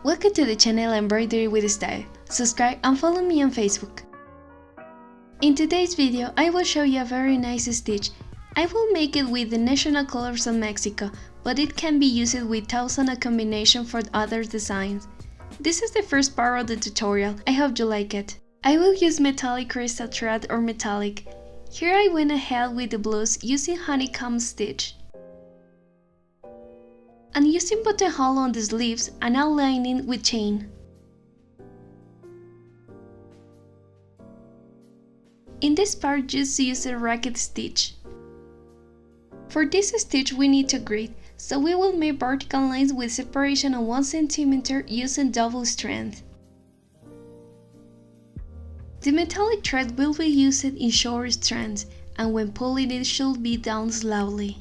Welcome to the channel Embroidery with Style. Subscribe and follow me on Facebook. In today's video, I will show you a very nice stitch. I will make it with the national colors of Mexico, but it can be used without a combination for other designs. This is the first part of the tutorial. I hope you like it. I will use metallic crystal thread or metallic. Here I went ahead with the blues using honeycomb stitch. And using buttonhole on the sleeves and outlining with chain. In this part, just use a ragged stitch. For this stitch we need to grid, so we will make vertical lines with separation of 1 cm using double strand. The metallic thread will be used in short strands, and when pulling it should be down slowly.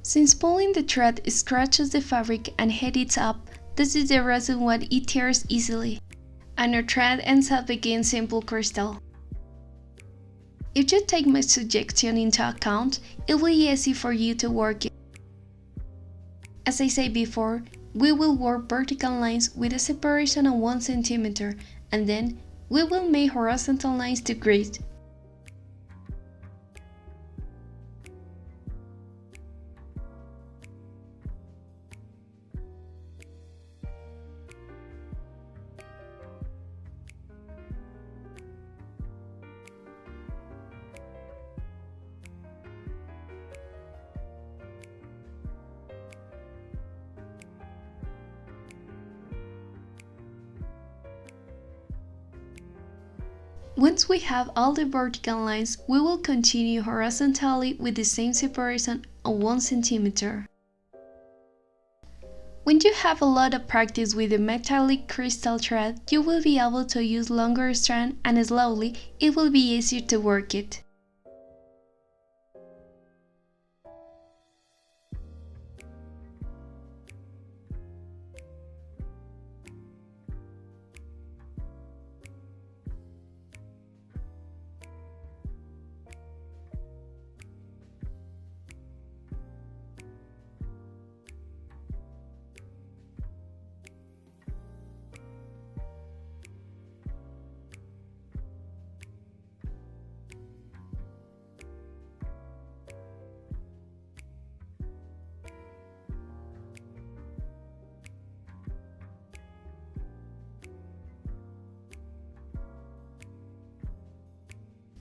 Since pulling the thread scratches the fabric and heads up, this is the reason why it tears easily, and your thread ends up against simple crystal. If you take my suggestion into account, it will be easy for you to work it. As I said before, we will work vertical lines with a separation of 1 cm, and then we will make horizontal lines to grid. Once we have all the vertical lines, we will continue horizontally with the same separation of 1 cm. When you have a lot of practice with the metallic crystal thread, you will be able to use longer strand, and slowly it will be easier to work it.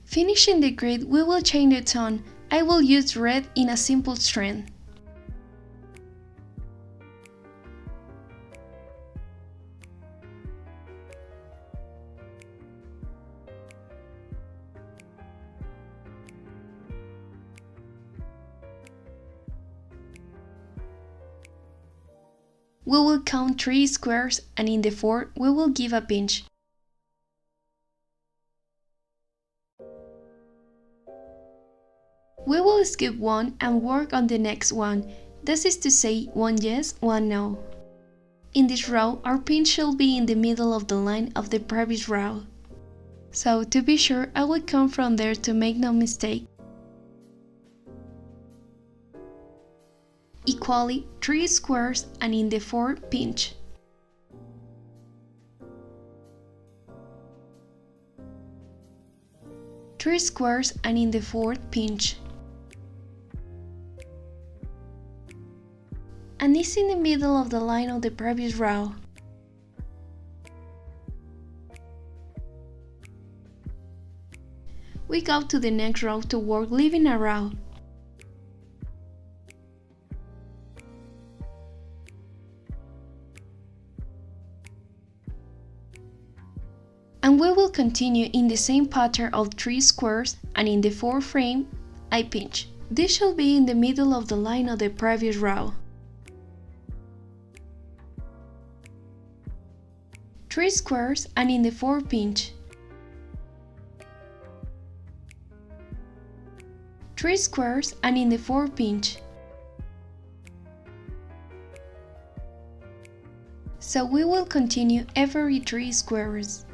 Finishing the grid, we will change the tone. I will use red in a simple strand. We will count 3 squares, and in the 4th we will give a pinch. We will skip one and work on the next one, this is to say, one yes, one no. In this row, our pinch should be in the middle of the line of the previous row. So, to be sure, I will come from there to make no mistake. Equally, 3 squares, and in the 4th pinch. Three squares, and in the 4th pinch. And it's in the middle of the line of the previous row. We go to the next row to work leaving a row. And we will continue in the same pattern of 3 squares, and in the 4th frame, I pinch. This shall be in the middle of the line of the previous row. 3 squares, and in the 4th pinch. 3 squares, and in the 4th pinch. So we will continue every 3 squares.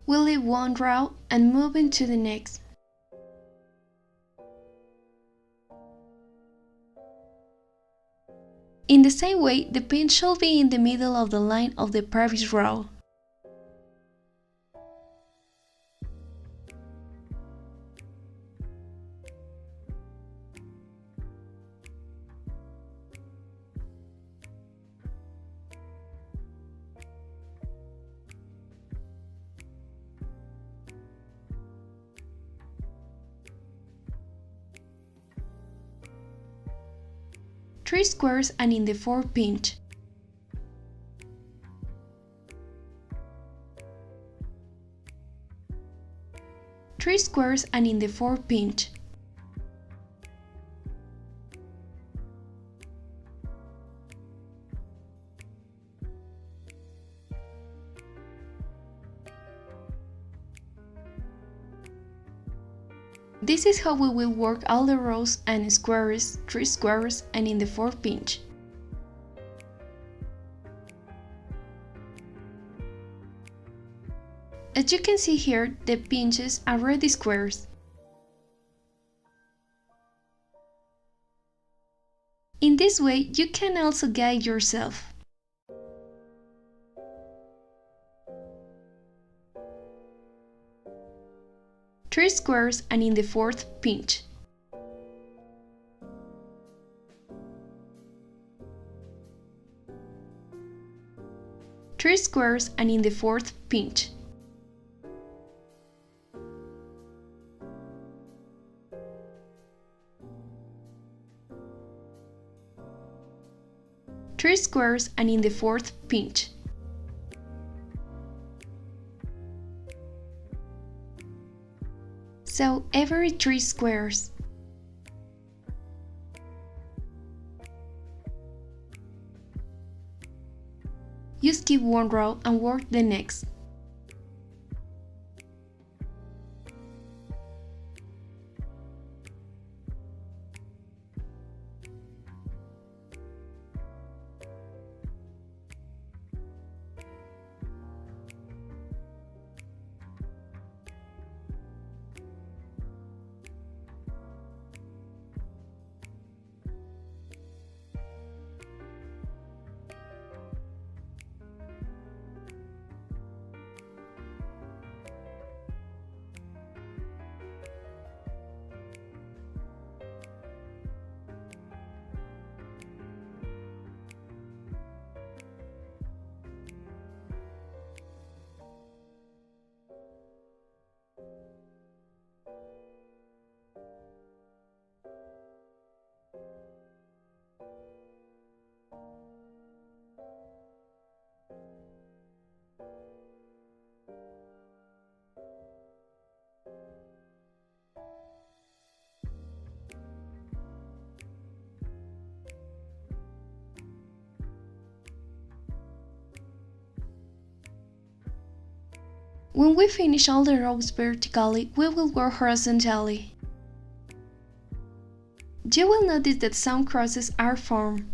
We leave skip one row and move into the next. In the same way, the pin should be in the middle of the line of the previous row. Three squares and in the fourth pinch. Three squares and in the fourth pinch. This is how we will work all the rows and squares, 3 squares and in the fourth pinch. As you can see here, the pinches are ready squares. In this way, you can also guide yourself. Three squares and in the fourth pinch. Three squares and in the fourth pinch. Three squares and in the fourth pinch. So every 3 squares. You skip one row and work the next. When we finish all the rows vertically, we will work horizontally. You will notice that some crosses are formed.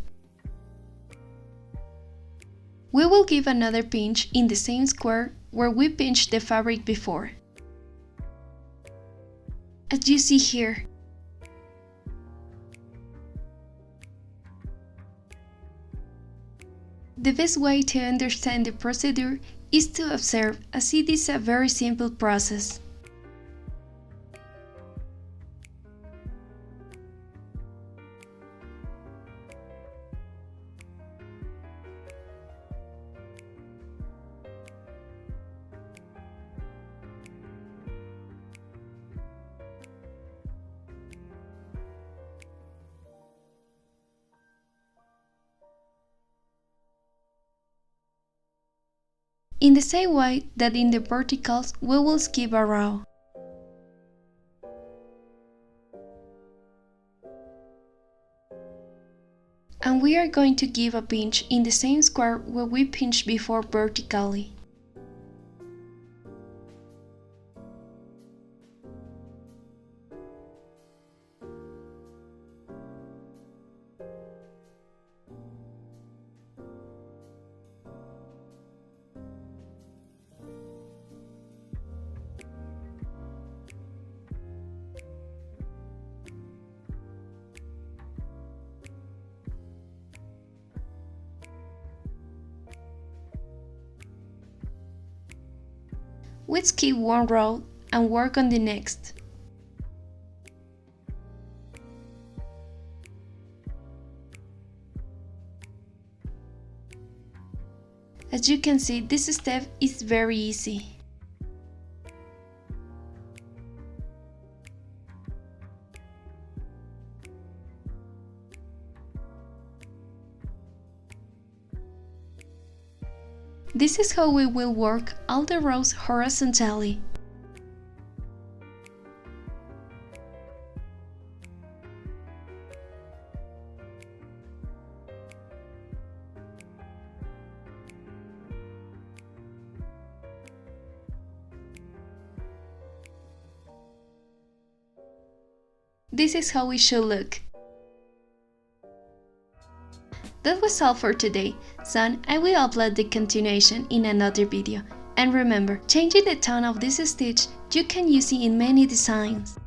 We will give another pinch in the same square where we pinched the fabric before. As you see here. The best way to understand the procedure is to observe, as it is a very simple process. In the same way that in the verticals, we will skip a row. And we are going to give a pinch in the same square where we pinched before vertically. We skip one row and work on the next. As you can see, this step is very easy. This is how we will work all the rows horizontally. This is how it should look. That was all for today. Soon I will upload the continuation in another video. And remember, changing the tone of this stitch, you can use it in many designs.